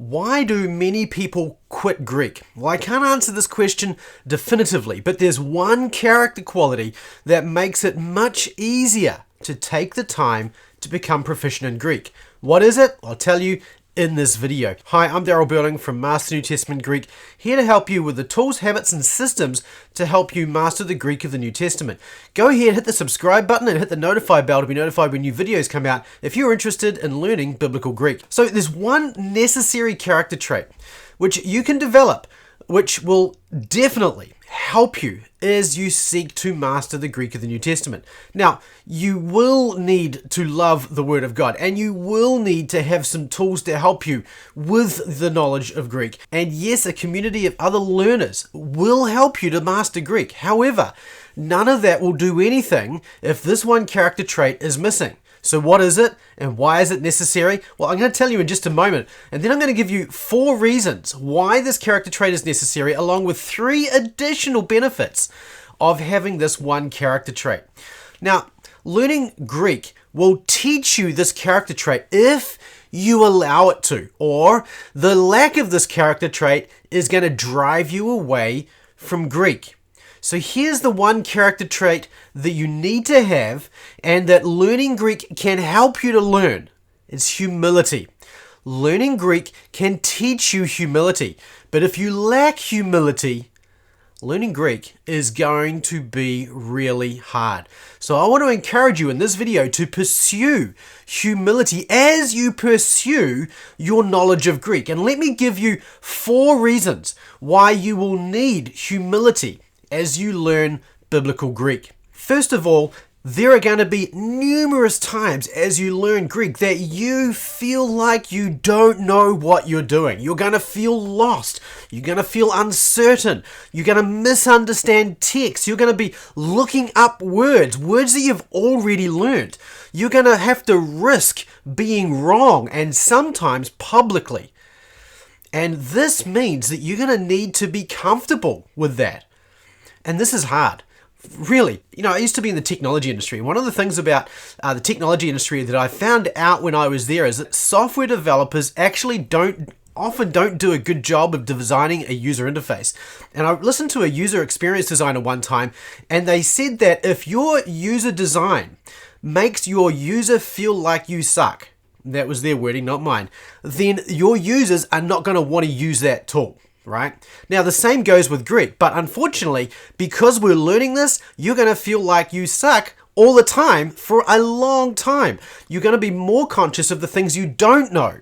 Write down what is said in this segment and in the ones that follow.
Why do many people quit Greek? Well, I can't answer this question definitively, but there's one character quality that makes it much easier to take the time to become proficient in Greek. What is it? I'll tell you in this video. Hi, I'm Daryl Burling from Master New Testament Greek, here to help you with the tools, habits, and systems to help you master the Greek of the New Testament. Go ahead, hit the subscribe button and hit the notify bell to be notified when new videos come out if you're interested in learning biblical Greek. So there's one necessary character trait which you can develop, which will definitely help you as you seek to master the Greek of the New Testament. Now, you will need to love the Word of God, and you will need to have some tools to help you with the knowledge of Greek. And yes, a community of other learners will help you to master Greek. However, none of that will do anything if this one character trait is missing. So what is it and why is it necessary? Well, I'm going to tell you in just a moment, and then I'm going to give you 4 reasons why this character trait is necessary, along with 3 additional benefits of having this one character trait. Now, learning Greek will teach you this character trait if you allow it to, or the lack of this character trait is going to drive you away from Greek. So here's the one character trait that you need to have and that learning Greek can help you to learn. It's humility. Learning Greek can teach you humility, but if you lack humility, learning Greek is going to be really hard. So I want to encourage you in this video to pursue humility as you pursue your knowledge of Greek. And let me give you 4 reasons why you will need humility as you learn biblical Greek. First of all, there are going to be numerous times as you learn Greek that you feel like you don't know what you're doing. You're going to feel lost. You're going to feel uncertain. You're going to misunderstand text. You're going to be looking up words that you've already learned. You're going to have to risk being wrong, and sometimes publicly. And this means that you're going to need to be comfortable with that. And this is hard. Really, I used to be in the technology industry. One of the things about the technology industry that I found out when I was there is that software developers actually often don't do a good job of designing a user interface. And I listened to a user experience designer one time, and they said that if your user design makes your user feel like you suck, that was their wording, not mine, then your users are not going to want to use that tool. Right? Now, the same goes with Greek, but unfortunately, because we're learning this, you're going to feel like you suck all the time for a long time. You're going to be more conscious of the things you don't know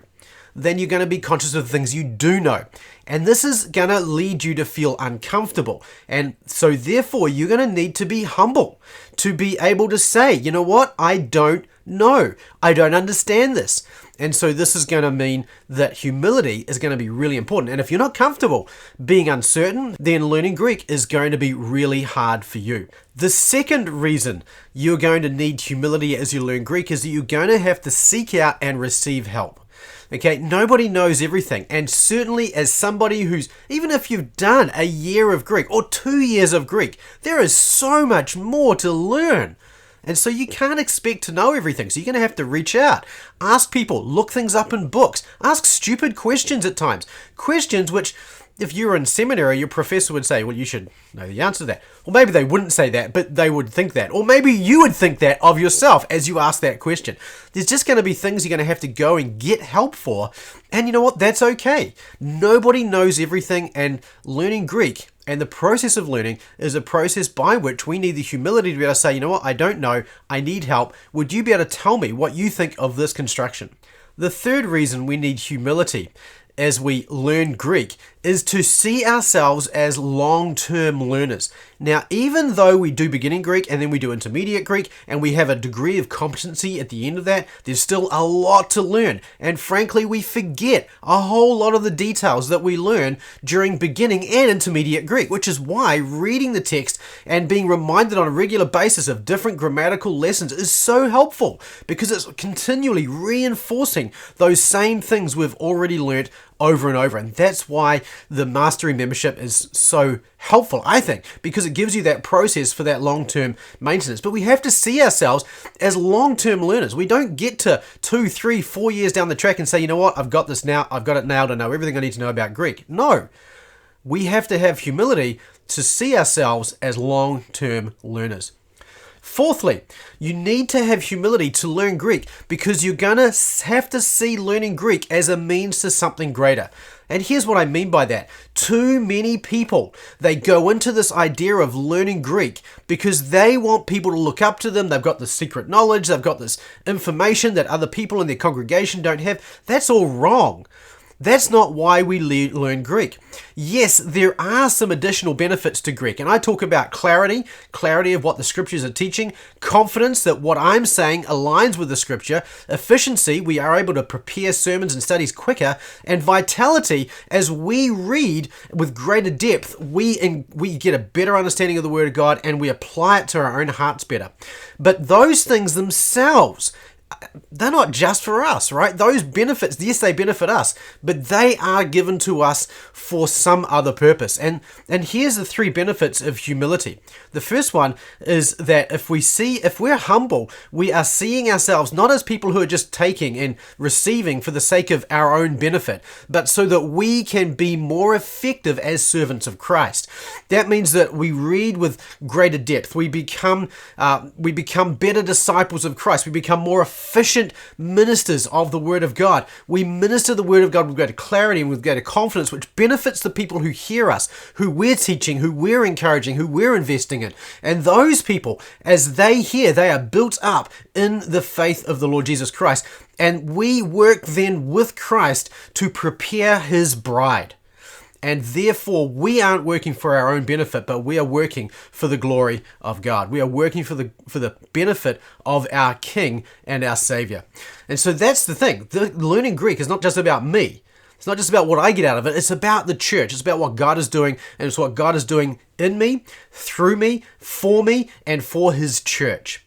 than you're going to be conscious of the things you do know. And this is going to lead you to feel uncomfortable. And so therefore, you're going to need to be humble to be able to say, you know what? I don't know. I don't understand this. And so this is going to mean that humility is going to be really important. And if you're not comfortable being uncertain, then learning Greek is going to be really hard for you. The second reason you're going to need humility as you learn Greek is that you're going to have to seek out and receive help. Okay, nobody knows everything. And certainly as somebody who's, even if you've done a year of Greek or 2 years of Greek, there is so much more to learn. And so you can't expect to know everything. So you're going to have to reach out, ask people, look things up in books, ask stupid questions at times. Questions which, if you were in seminary, your professor would say, well, you should know the answer to that. Or maybe they wouldn't say that, but they would think that. Or maybe you would think that of yourself as you ask that question. There's just going to be things you're going to have to go and get help for. And you know what? That's okay. Nobody knows everything, and learning Greek and the process of learning is a process by which we need the humility to be able to say, you know what, I don't know, I need help. Would you be able to tell me what you think of this construction? The third reason we need humility as we learn Greek is to see ourselves as long-term learners. Now, even though we do beginning Greek and then we do intermediate Greek and we have a degree of competency at the end of that, there's still a lot to learn. And frankly, we forget a whole lot of the details that we learn during beginning and intermediate Greek, which is why reading the text and being reminded on a regular basis of different grammatical lessons is so helpful, because it's continually reinforcing those same things we've already learnt over and over. And that's why the mastery membership is so helpful, I think, because it gives you that process for that long-term maintenance. But we have to see ourselves as long-term learners. We don't get to 2, 3, 4 years down the track and say, you know what, I've got this now, I've got it nailed, I know everything I need to know about Greek. No, we have to have humility to see ourselves as long-term learners. Fourthly, you need to have humility to learn Greek because you're going to have to see learning Greek as a means to something greater. And here's what I mean by that. Too many people, they go into this idea of learning Greek because they want people to look up to them. They've got this secret knowledge. They've got this information that other people in their congregation don't have. That's all wrong. That's not why we learn Greek. Yes, there are some additional benefits to Greek, and I talk about clarity of what the scriptures are teaching, confidence that what I'm saying aligns with the scripture, efficiency, we are able to prepare sermons and studies quicker, and vitality, as we read with greater depth, we get a better understanding of the Word of God and we apply it to our own hearts better. But those things themselves, they're not just for us, right? Those benefits, yes, they benefit us, but they are given to us for some other purpose. And here's the 3 benefits of humility. The first one is that if we're humble, we are seeing ourselves not as people who are just taking and receiving for the sake of our own benefit, but so that we can be more effective as servants of Christ. That means that we read with greater depth. We become better disciples of Christ. We become more efficient ministers of the Word of God. We minister the Word of God with greater clarity and with greater confidence, which benefits the people who hear us, who we're teaching, who we're encouraging, who we're investing in. And those people, as they hear, they are built up in the faith of the Lord Jesus Christ. And we work then with Christ to prepare His bride. And therefore, we aren't working for our own benefit, but we are working for the glory of God. We are working for the benefit of our King and our Savior. And so that's the thing. Learning Greek is not just about me. It's not just about what I get out of it. It's about the church. It's about what God is doing, and it's what God is doing in me, through me, and for His church.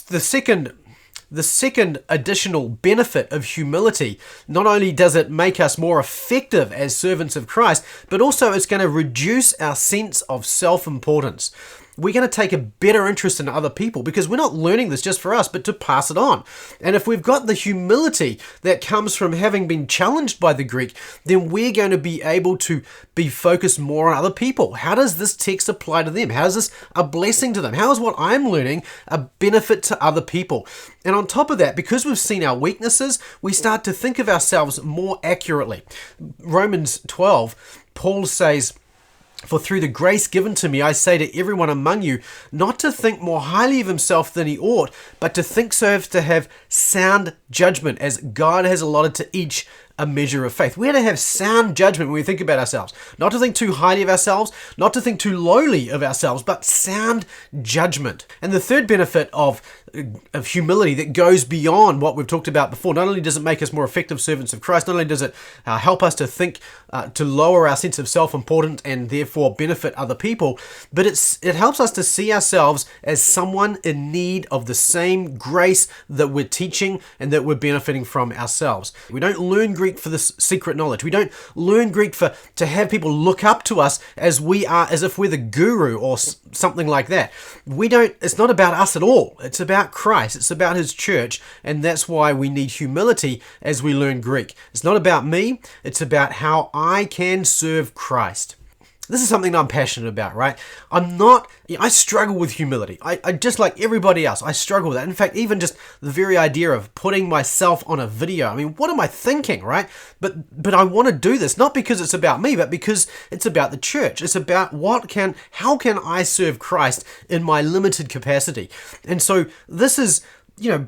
The second additional benefit of humility, not only does it make us more effective as servants of Christ, but also it's going to reduce our sense of self-importance. We're going to take a better interest in other people because we're not learning this just for us, but to pass it on. And if we've got the humility that comes from having been challenged by the Greek, then we're going to be able to be focused more on other people. How does this text apply to them? How is this a blessing to them? How is what I'm learning a benefit to other people? And on top of that, because we've seen our weaknesses, we start to think of ourselves more accurately. Romans 12, Paul says, "For through the grace given to me, I say to everyone among you, not to think more highly of himself than he ought, but to think so as to have sound judgment, as God has allotted to each a measure of faith." We're to have sound judgment when we think about ourselves. Not to think too highly of ourselves, not to think too lowly of ourselves, but sound judgment. And the third benefit of humility that goes beyond what we've talked about before, not only does it make us more effective servants of Christ, not only does it help us to think, to lower our sense of self-importance and therefore benefit other people, but it helps us to see ourselves as someone in need of the same grace that we're teaching and that we're benefiting from ourselves. We don't learn Greek for this secret knowledge. We don't learn Greek to have people look up to us as if we're the guru or something like that. It's not about us at all. It's about Christ. It's about His church, and that's why we need humility as we learn Greek. It's not about me. It's about how I can serve Christ. This is something I'm passionate about, right? I struggle with humility. I just like everybody else, I struggle with that. In fact, even just the very idea of putting myself on a video, I mean, what am I thinking, right? But I want to do this, not because it's about me, but because it's about the church. It's about how can I serve Christ in my limited capacity? And so this is,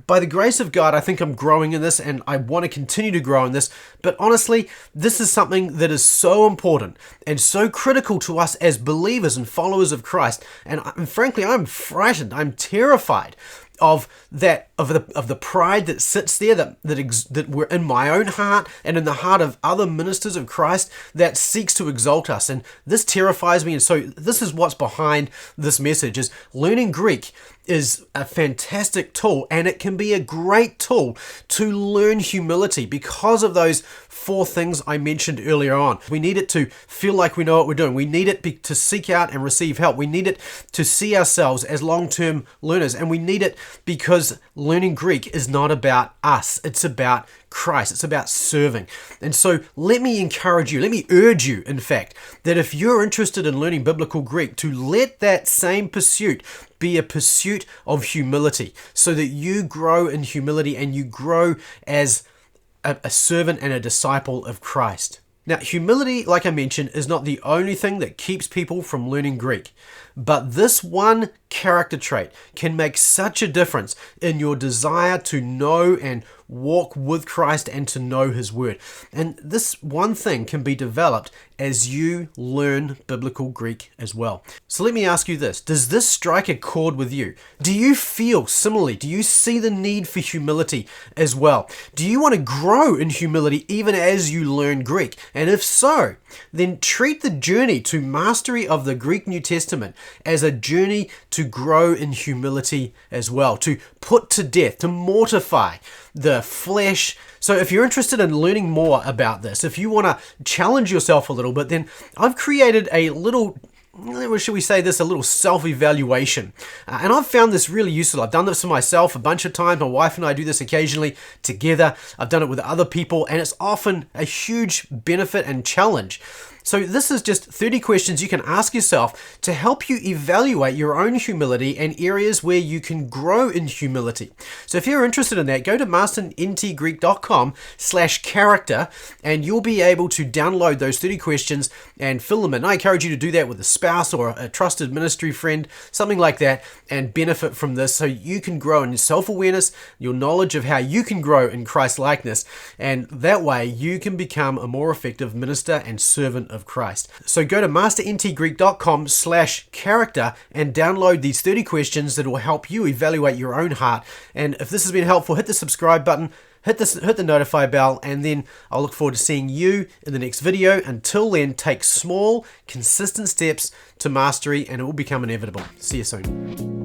by the grace of God, I think I'm growing in this and I want to continue to grow in this. But honestly, this is something that is so important and so critical to us as believers and followers of Christ. And frankly, I'm frightened. I'm terrified of the pride that sits there, that we're in my own heart and in the heart of other ministers of Christ that seeks to exalt us. And this terrifies me. And so this is what's behind this message: is learning Greek is a fantastic tool, and it can be a great tool to learn humility because of those 4 things I mentioned earlier on. We need it to feel like we know what we're doing. We need it to seek out and receive help. We need it to see ourselves as long-term learners. And we need it because learning Greek is not about us. It's about Christ. It's about serving. And so let me encourage you, let me urge you, in fact, that if you're interested in learning biblical Greek, to let that same pursuit be a pursuit of humility, so that you grow in humility and you grow as a servant and a disciple of Christ. Now, humility, like I mentioned, is not the only thing that keeps people from learning Greek, but this one character trait can make such a difference in your desire to know and walk with Christ and to know His Word. And this one thing can be developed as you learn biblical Greek as well. So let me ask you this. Does this strike a chord with you? Do you feel similarly? Do you see the need for humility as well? Do you want to grow in humility even as you learn Greek? And if so, then treat the journey to mastery of the Greek New Testament as a journey to grow in humility as well, to put to death, to mortify the flesh. So if you're interested in learning more about this, if you want to challenge yourself a little bit, then I've created a little, should we say this, a little self-evaluation. And I've found this really useful. I've done this for myself a bunch of times. My wife and I do this occasionally together. I've done it with other people, and it's often a huge benefit and challenge. So this is just 30 questions you can ask yourself to help you evaluate your own humility and areas where you can grow in humility. So if you're interested in that, go to masterntgreek.com/character and you'll be able to download those 30 questions and fill them in. I encourage you to do that with a spouse or a trusted ministry friend, something like that, and benefit from this so you can grow in your self-awareness, your knowledge of how you can grow in Christ-likeness, and that way you can become a more effective minister and servant of Christ. So go to masterntgreek.com/character and download these 30 questions that will help you evaluate your own heart. And if this has been helpful, hit the subscribe button, hit the notify bell, and then I'll look forward to seeing you in the next video. Until then, take small, consistent steps to mastery and it will become inevitable. See you soon.